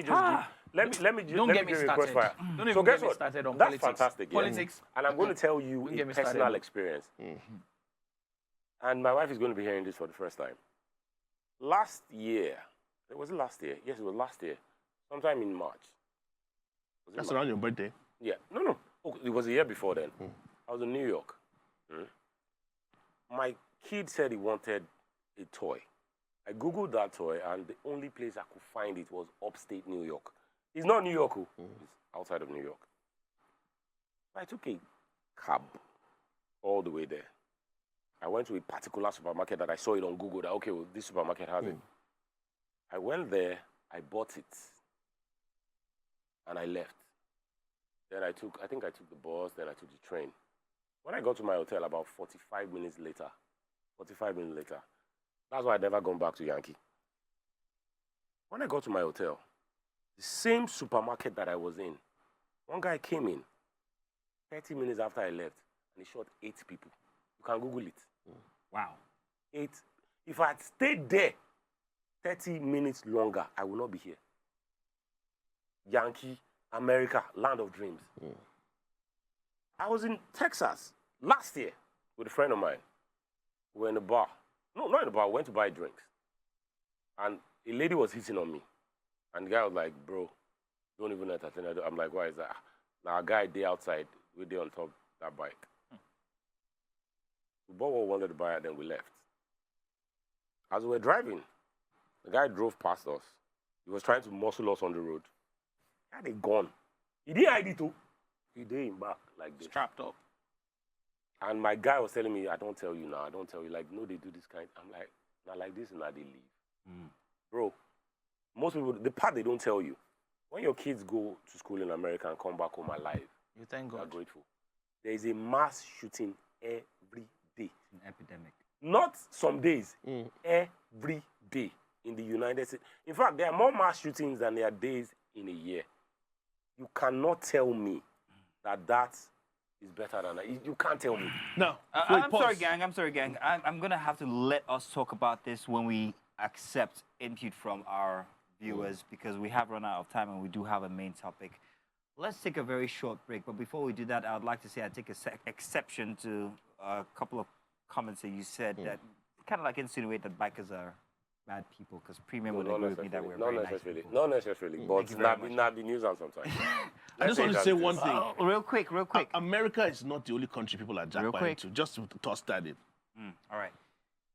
just let me Don't let get me me give you a started. crossfire. Don't So even guess get me what? started on That's politics. fantastic. Yeah. Politics. And I'm going to tell you Don't a get me personal started. experience. And my wife is going to be hearing this for the first time. Last year, was it last year? Yes, it was last year. Sometime in March. Was it That's March? around your birthday. Yeah. No. Oh, it was a year before then. I was in New York. My kid said he wanted a toy. I Googled that toy, and the only place I could find it was upstate New York. It's not New York, it's outside of New York. I took a cab all the way there. I went to a particular supermarket that I saw it on Google that, okay, well, this supermarket has it. I went there, I bought it, and I left. Then I think I took the bus, then I took the train. When I got to my hotel about 45 minutes later, that's why I'd never gone back to Yankee. When I got to my hotel, the same supermarket that I was in, one guy came in 30 minutes after I left, and he shot 8 people. You can Google it. Wow. 8. If I had stayed there 30 minutes longer, I would not be here. Yankee, America, land of dreams. I was in Texas last year with a friend of mine. We were in a bar. No, not in a bar. We went to buy drinks. And a lady was hitting on me. And the guy was like, bro, don't even entertain her. I'm like, why is that? Now, a guy there outside, we're there on top of that bike. We bought what we wanted to buy, and then we left. As we were driving, the guy drove past us. He was trying to muscle us on the road. He had a gun. He didn't hide it too. He did him back like this. Strapped up. And my guy was telling me, I don't tell you now, I don't tell you. Like, no, they do this kind. I'm like, not like this, and now they leave. Bro, most people, the part they don't tell you, when your kids go to school in America and come back home alive, You thank they are God. grateful. There is a mass shooting every day. An epidemic. Not some days, every day in the United States. In fact, there are more mass shootings than there are days in a year. You cannot tell me that is better than that. You can't tell me. Now, I'm sorry, gang. I'm going to have to let us talk about this when we accept input from our viewers because we have run out of time and we do have a main topic. Let's take a very short break. But before we do that, I would like to say I take exception to a couple of comments that you said that kind of like insinuate that bikers are bad people because Premium would agree with me that we're very nice people. Not necessarily, but not the news and sometimes. I just want to say one thing. Real quick. America is not the only country people are Japa into. Just to toss that in. All right.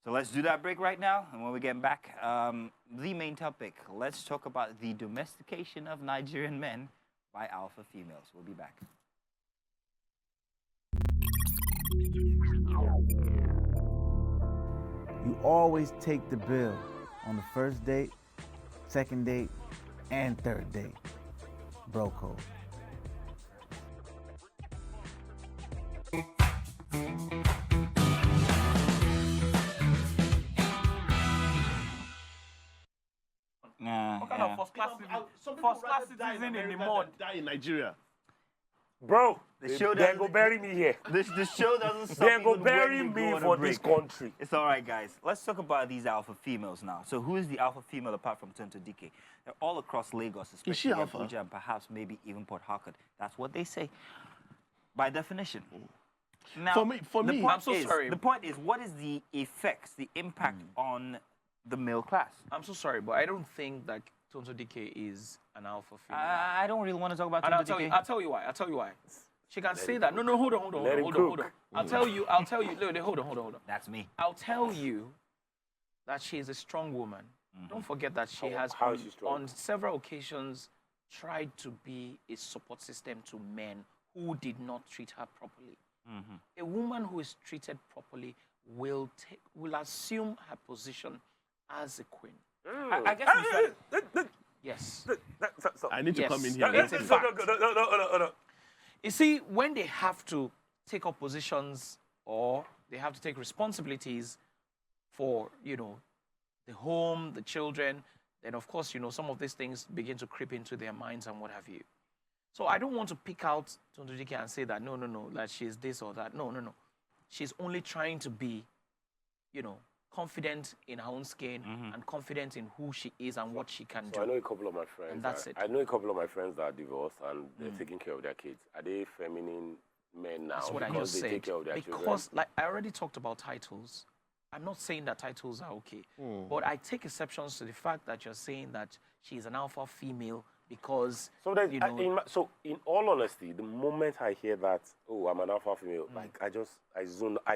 So let's do that break right now. And when we get back, the main topic, let's talk about the domestication of Nigerian men by alpha females. We'll be back. You always take the bill on the first date, second date, and third date. Bro code. What kind of first class citizen in the mud? Die in Nigeria. Bro, The show they doesn't- go bury me here. The show doesn't stop. They go even bury when we me go on a for this break. country. It's all right, guys. Let's talk about these alpha females now. So who is the alpha female apart from Tonto Dike? They're all across Lagos, she especially alpha? Abuja and perhaps maybe even Port Harcourt. That's what they say, by definition. Now, For me, the point I'm so is, sorry. The point is, what is the effects, the impact on the male class? I'm so sorry, but I don't think that Tonto Dike is an alpha female. I don't really want to talk about And Tonto Dike. I'll tell you why. She can say that. No, hold on. Let him cook. I'll tell you. Hold on. That's me. I'll tell you that she is a strong woman. Don't forget that she has how is she strong? on several occasions tried to be a support system to men who did not treat her properly. A woman who is treated properly will assume her position as a queen. I guess we started. Yes. I need to Yes. come in here. It's a and- fact. No. You see, when they have to take up positions or they have to take responsibilities for, the home, the children, then of course, some of these things begin to creep into their minds and what have you. So I don't want to pick out Tonto Dike and say that, no, that she's this or that. No. She's only trying to be, confident in her own skin and confident in who she is and what she can So I do. know a couple of my friends. And that's it. I know a couple of my friends that are divorced and they're taking care of their kids. Are they feminine men now That's what I because just they said. take care of their children? Because, like, I already talked about titles. I'm not saying that titles are okay, but I take exceptions to the fact that you're saying that she's an alpha female because, So that you know, so in all honesty, the moment I hear that, oh, I'm an alpha female, like I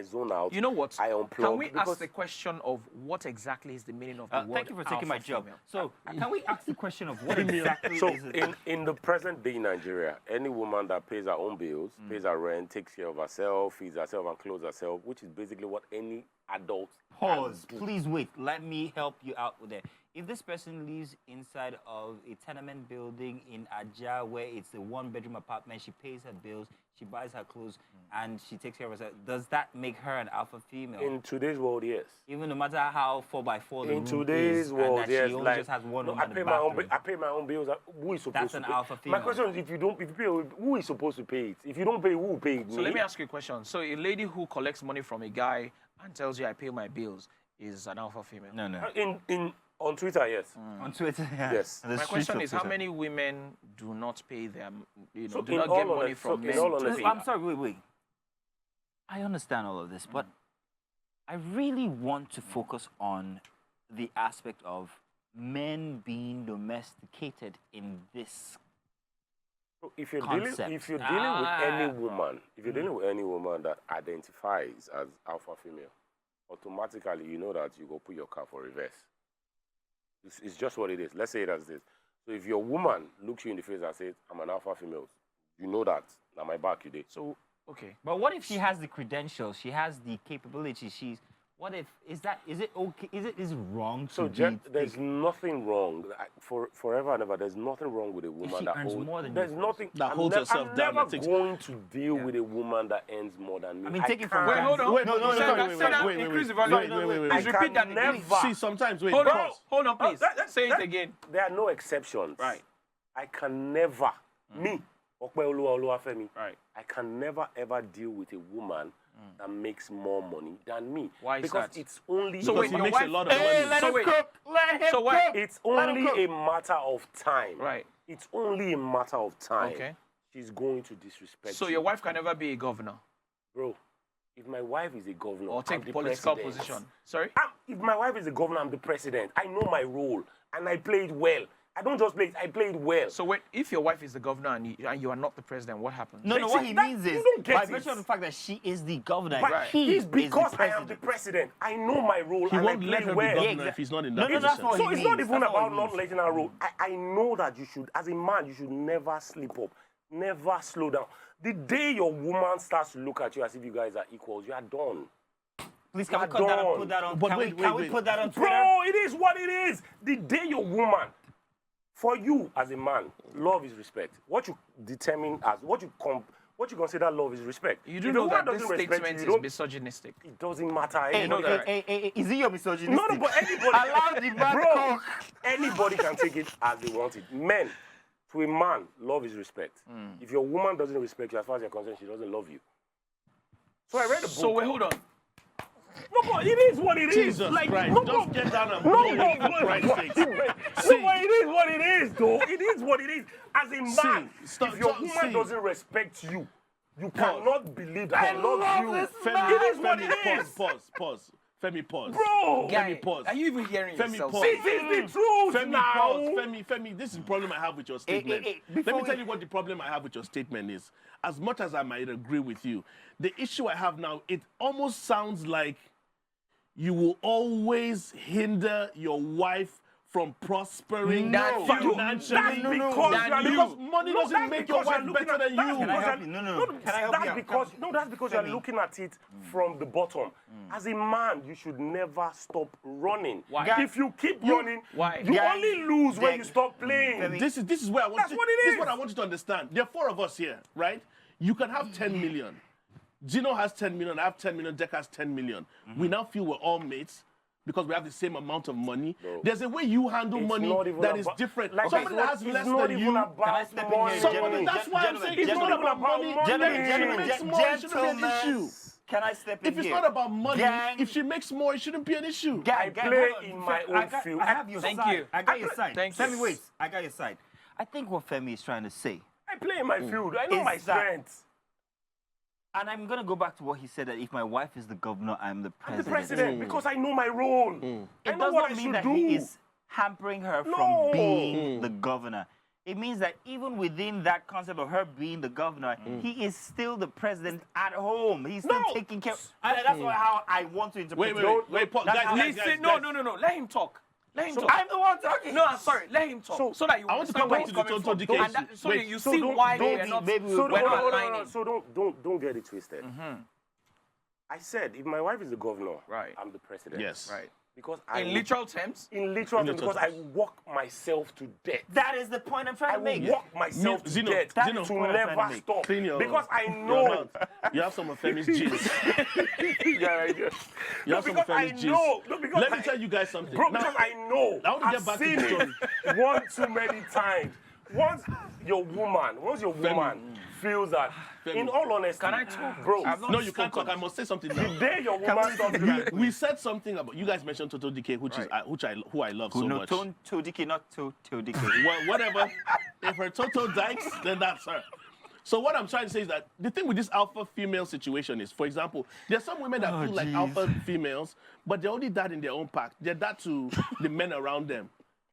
zone out. you know what? I unplug. Can we because ask the question of what exactly is the meaning of the word Thank you for taking my alpha job. female? So, can we ask the question of what exactly So is it? in the present day in Nigeria, any woman that pays her own bills, pays her rent, takes care of herself, feeds herself and clothes herself, which is basically what any adult Pause. can do. Please wait. Let me help you out with that. If this person lives inside of a tenement building in Aja where it's a one-bedroom apartment, she pays her bills, she buys her clothes, and she takes care of herself, does that make her an alpha female? In today's world, yes. Even no matter how 4x4 the In room today's is, world, and that yes. she only Like, just has one no, room I and pay a my own. bathroom. I pay my own bills. Who is supposed That's to an pay? alpha My female. question is, if you pay, who is supposed to pay it? If you don't pay, who will pay it? So let me ask you a question. So a lady who collects money from a guy and tells you I pay my bills is an alpha female? No, no. On Twitter, yes. On Twitter, yeah. Yes. On the My streets question of is, how Twitter. many women do not pay them, So do in not all get money honesty- from so men in all to honesty- pay? I'm sorry, wait. I understand all of this, but I really want to focus on the aspect of men being domesticated in this. So if you're Concept. dealing with any woman, if you're dealing with any woman that identifies as alpha female, automatically you know that you go put your car for reverse. It's just what it is. Let's say it as this. So if your woman looks you in the face and says, "I'm an alpha female," you know that. Now my back you did. So, okay. But what if she has the credentials? She has the capability. What if is it okay? Is it wrong to So there's nothing wrong. Forever and ever, there's nothing wrong with a woman she that earns holds. more than There's you. nothing That I'm holds ne- herself I'm down, never that takes- going to deal with a woman that earns more than me. I mean, take it from can't. Wait, hold on. Wait, no, You said sorry, that- wait, say that, wait, increase the wait, volume. wait, wait, wait, Please I repeat that can again. never- See, sometimes, wait, Hold on, pause. hold on, please. that- Say it that- again. There are no exceptions. Right. I can never, me, Okpe Oluwafemi, Right. I can never ever deal with a woman that makes more money than me. Why is because that? it's only So Because wait, he your makes wife, a lot of money. let so him wait, cook. Let him So what- cook. it's Let him only cook. a matter of time. Right. It's only a matter of time. Okay. She's going to disrespect So you. your wife can never be a governor Bro, if my wife is a governor, or take I'm the political president. position. Sorry? If my wife is a governor, I'm the president. I know my role, and I play it well. I don't just play it, I play it well. So wait, if your wife is the governor and you are not the president, what happens? No, what he that- means you is don't get by it. virtue of the fact that she is the governor, But he it's is because the I am the president. I know my role, He and won't I let play her be well. governor Yeah, if he's not in No, that no, that's position. what So he it's not means. even That's what about he not means. letting her roll. I know that you should, as a man, you should never slip up, never slow down. The day your woman starts to look at you as if you guys are equals, you are done. Please, can we You're cut that and done. put that on? But Can wait, we wait. put that on Twitter? Bro, it is what it is. The day your woman, for you as a man, love is respect. What you determine as, what you consider love is respect. You do If a know woman that this doesn't respect statement you, is don't- misogynistic. it doesn't matter. Hey, Anybody can- hey, is it your misogyny? No, but anybody. Allow the man Bro, cook. anybody can take it as they want it. Men, to a man, love is respect. If your woman doesn't respect you, as far as you're concerned, she doesn't love you. So I read a book. So wait, hold on. No, but it is what it is. Jesus Like, Christ, no, just but- get down and No, blow no, it, for Christ's sake. No, but it is what it is, though. It is what it is. As a man, stop- if your stop- woman see. doesn't respect you, you Pause. cannot believe that I love you. Femi, It is what Femi, it is. Pause. Femi, pause. Bro, Guy, pause. are you even hearing Femi, yourself? pause. this is the truth Femi, now. pause. Femi, this is the problem I have with your statement. hey, Let before me we- tell you what the problem I have with your statement is. As much as I might agree with you, the issue I have now, it almost sounds like you will always hinder your wife from prospering No. financially. That's No, because than you are you. Because looking- money No, doesn't that's make your because you're wife looking better at- than that's you. because Can I help you're- you? No. Can I help that's you out? because that's because you're Femi. looking at it from the bottom. As a man, you should never stop running. Why? If you keep running, Why? you Guy- only lose when Guy- you stop playing. Femi. This is where I want That's what it this is. is what I want you to understand. There are 4 of us here, right? You can have 10 million. Gino has 10 million, I have 10 million, Jack has 10 million. We now feel we're all mates because we have the same amount of money. Bro. There's a way you handle It's money not even that is about- different. like, Somebody it's that has not- less it's not than even you. about Can I step in here, money. Somebody, that's why I'm saying it's not Gentlemen, about money. gentlemen, Then it shouldn't be an issue. Can I step in If it's here? not about money, Gang. if she makes more, it shouldn't be an issue. Gang, play hold on. in my I own got- field. I have your Thank side. you. I got your side. Thank you. Femi, wait. I got your side. I think what Femi is trying to say, I play in my field. I know Is my that- strengths. and I'm going to go back to what he said, that if my wife is the governor, I'm the I'm president. the president because I know my role. I It know does what not I mean should that do. he is hampering her No. from being the governor. It means that even within that concept of her being the governor, he is still the president at home. He's still No. taking care. And that's how I want to interpret Wait, it. wait, Paul, That's guys, how- guys, Listen, guys. no. Let him talk. Let him So talk. I'm the one talking. No, I'm sorry. Let him talk. So that you I want to understand come where back he's to the coming Toto from. DK And that, so Wait, you so see don't- why don't- we're not, maybe So we're not aligning. So don't get it twisted. I said if my wife is the governor, Right. I'm the president. Yes. Right. Because I In literal terms, in literal terms, literal because I walk myself to death. That is the point I'm trying I to make. will walk myself to Zeno, death Zeno, to what I'm trying to never make. stop. Clean your- Because I Your know. mouth. You have some of Femi's genes. Yeah, I do. You No, have some because of I Femi's genes. know. No, because Let me I- tell you guys something. Bro, Now, because I know. I want to get I've back to seen the it one too many times. Once your woman feels that, in all honesty, Can I talk? bro? I've not no, you can't spoken. talk. I must say something The now. day your woman stops doing We said something about, you guys mentioned Toto DK, who I love so No, much. Todike, not Todike. Well, whatever. If her Toto dikes, then that's her. So what I'm trying to say is that the thing with this alpha female situation is, for example, there's some women that feel like alpha females, but they're only that in their own pack. They're that to the men around them.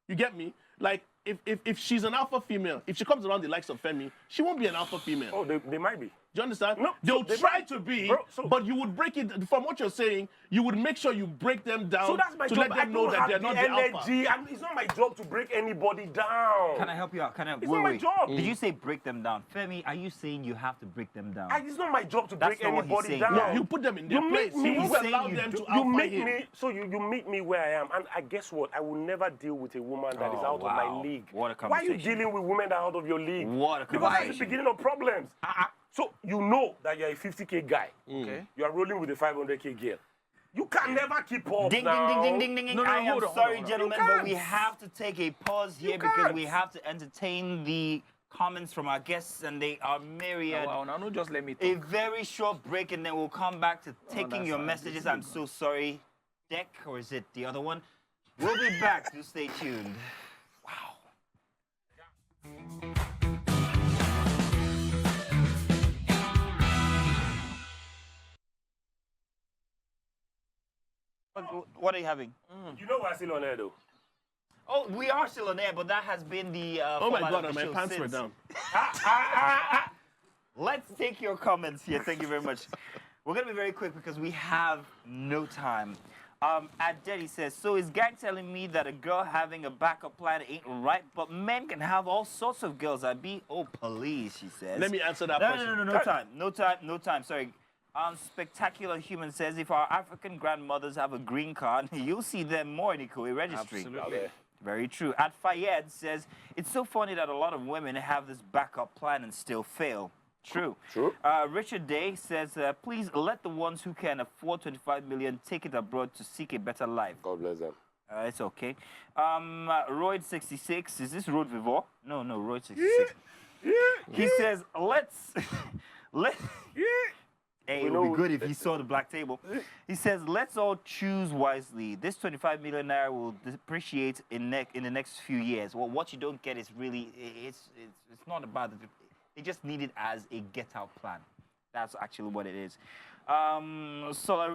You get me? Like, if she's an alpha female, if she comes around the likes of Femi, she won't be an alpha female. Oh, they might be. Do you understand? No, They'll so they try might- to be, Bro, so- but you would break it. From what you're saying, you would make sure you break them down So that's my to job. let I them know don't that have they're the not the alpha. energy. It's not my job to break anybody down. Can I help you out? Can I? It's not my job. Did you say break them down? Femi, are you saying you have to break them down? It's not my job to That's break not what he's anybody saying. down. No, You put them in their You place. make me- You He's allow saying them you to You alpha meet him. me, so you meet me where I am, and I guess what? I will never deal with a woman that is Oh, out of my wow. league. What a Why are you conversation. dealing with women that are out of your league? What a Because that's the conversation. beginning of problems. So you know that you're a 50K guy. Okay. You are rolling with a 500K girl. You can never keep up Ding, now. ding, ding, ding, ding, ding. No, I am hold on, sorry, hold on. gentlemen, You but we can't. have to take a pause here You because we can't. have to entertain the comments from our guests, and they are myriad. Well, now, no, just let me A talk. very short break, and then we'll come back to taking that's your fine. messages. I'm so sorry, Deck, or is it the other one? We'll be back. So stay tuned. What are you having? You know we're still on air though. Oh, we are still on air, but that has been the. Oh my format God, of the my show pants were since. down. Let's take your comments here. Thank you very much. We're going to be very quick because we have no time. Adeli says, so is Gang telling me that a girl having a backup plan ain't right, but men can have all sorts of girls? I be, oh, police, she says. Let me answer that No, question. no time. Sorry. Spectacular Human says, if our African grandmothers have a green card, you'll see them more in Ikowe registry. Absolutely. Very true. At Fayed says, it's so funny that a lot of women have this backup plan and still fail. True. True. Richard Day says, please let the ones who can afford 25 million take it abroad to seek a better life. God bless them. It's okay. Royd66, is this Road Vivor? No, Royd66. He says, Hey, it would be good if he saw the black table. He says, let's all choose wisely. This 25 million naira will depreciate in the next few years. Well, what you don't get is really, it's not about the, they just need it as a get-out plan. That's actually what it is.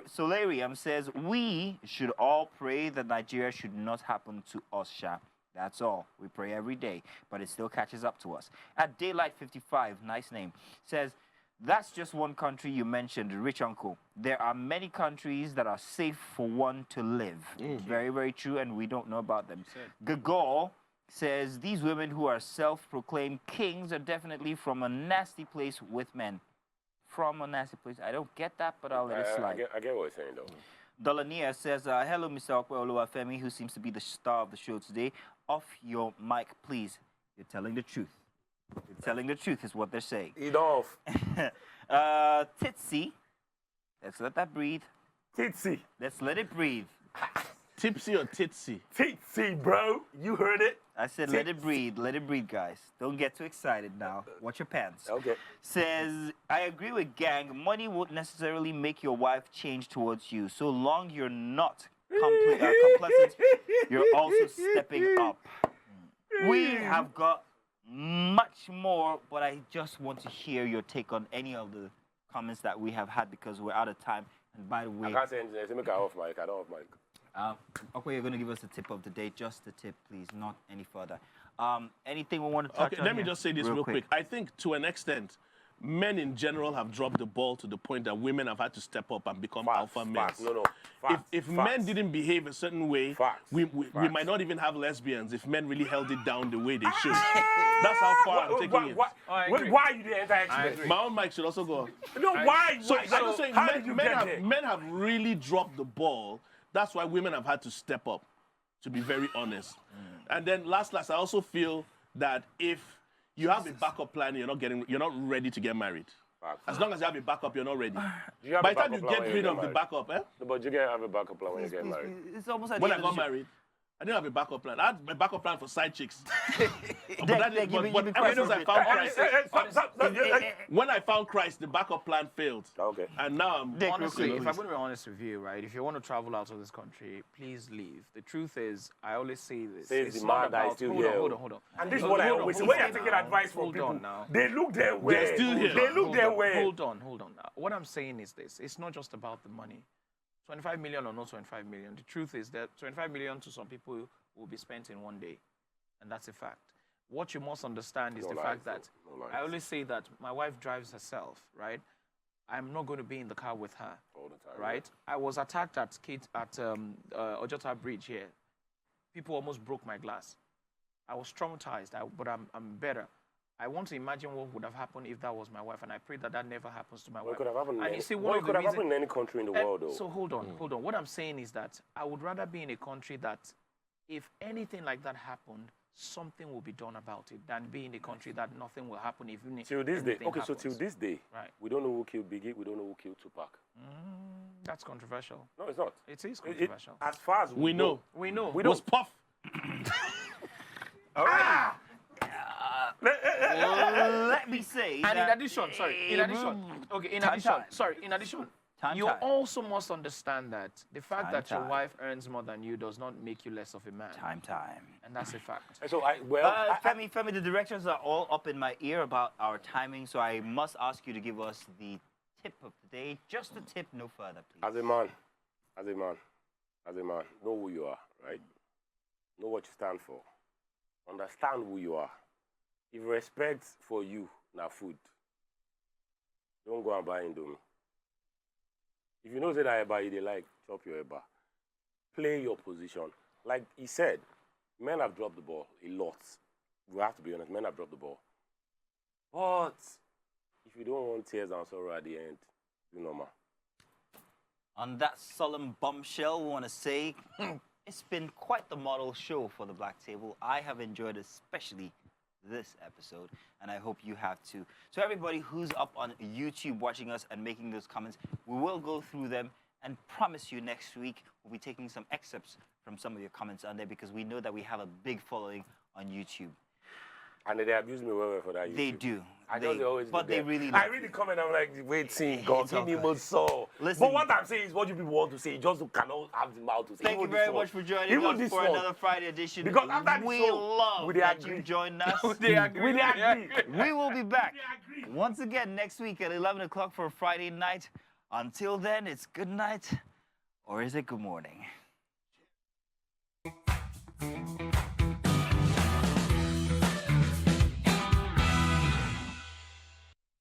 Solarium says, we should all pray that Nigeria should not happen to us, Sha. That's all. We pray every day, but it still catches up to us. At Daylight 55, nice name, says, that's just one country you mentioned, rich uncle. There are many countries that are safe for one to live. Very, very true, and we don't know about them. Gagor says, these women who are self-proclaimed kings are definitely from a nasty place with men. From a nasty place. I don't get that, but I'll let it slide. I get what you're saying though. Dolania says, hello, Mr. Okwe Oluwafemi, who seems to be the star of the show today. Off your mic, please. You're telling the truth. You're telling the truth is what they're saying. Enough. Titsy. Let's let that breathe. Titsy. Let's let it breathe. Tipsy or titsy? See, bro, you heard it. I said, let it breathe, guys. Don't get too excited now. Watch your pants. Okay. Says, I agree with Gang. Money won't necessarily make your wife change towards you. So long you're not complacent, you're also stepping up. We have got much more, but I just want to hear your take on any of the comments that we have had because we're out of time. And by the way, I can't say anything. Let me cut off mic. I don't off mic. okay, you're going to give us the tip of the day, just the tip, please, not any further. Anything we want to touch on? Okay, let me here? just say this real quick. I think to an extent, men in general have dropped the ball to the point that women have had to step up and become alpha males. No. Facts. If men didn't behave a certain way, we might not even have lesbians if men really held it down the way they should. That's how far I'm taking it. Why you didn't enter My own mic should also go. No, why? So I'm just saying, how did you get there? men have really dropped the ball. That's why women have had to step up, to be very honest. And then last, I also feel that if you have a backup plan, you're not ready to get married. As long as you have a backup, you're not ready. By the time you get rid of the backup, No, but you have a backup plan when you get married. It's almost like when I got married, I didn't have a backup plan. I had a backup plan for side chicks. But ever since I found Christ, when I found Christ, the backup plan failed. Okay. And now I'm honestly, if I'm going to be honest with you, right? If you want to travel out of this country, please leave. The truth is, I always say this. Says it's the not man that is about. still Hold here. on, hold on. And this is what I always say. When you're taking advice from Hold people, on now. they look their way. They're still here. They look their way. Hold on now. What I'm saying is this. It's not just about the money. 25 million or not 25 million. The truth is that 25 million to some people will be spent in one day. And that's a fact. What you must understand is fact that I always say that my wife drives herself, right? I'm not going to be in the car with her. All the time. Right? I was attacked at Ojota Bridge here. People almost broke my glass. I was traumatized, but I'm better. I want to imagine what would have happened if that was my wife, and I pray that that never happens to my wife. It could have happened. And you see, it could have happened in any country in the world, though. So hold on. What I'm saying is that I would rather be in a country that, if anything like that happened, something will be done about it, than be in a country that nothing will happen if till this day. Okay, happens. so till this day, right? We don't know who killed Biggie. We don't know who killed Tupac. That's controversial. No, it's not. It is controversial. As far as we know. We know. We was Puff. All right. Let me say. And in addition, you also must understand that the fact that your wife earns more than you does not make you less of a man. Time. And that's a fact. So Femi, the directions are all up in my ear about our timing, so I must ask you to give us the tip of the day. Just the tip, no further, please. As a man, know who you are, right? Know what you stand for. Understand who you are. If respect for you, na food, don't go and buy Indomie. If you know that I buy, they like, chop your eba. Play your position. Like he said, men have dropped the ball a lot. We have to be honest, men have dropped the ball. But if you don't want tears and sorrow at the end, do normal. On that solemn bombshell, we want to say it's been quite the model show for the Black Table. I have enjoyed especially this episode, and I hope you have too. So everybody who's up on YouTube watching us and making those comments, we will go through them and promise you next week we'll be taking some excerpts from some of your comments on there because we know that we have a big following on YouTube. And they abuse me well for that. YouTube. They do. They really. I read the comment. I'm like, wait, God, give me more soul. Listen, but what I'm saying is, what you people want to say, you just cannot have the mouth to say. Thank you very much for joining us for another Friday edition. Because after we love that you joined us. They agree. We will be back once again next week at 11 o'clock for a Friday night. Until then, it's good night, or is it good morning?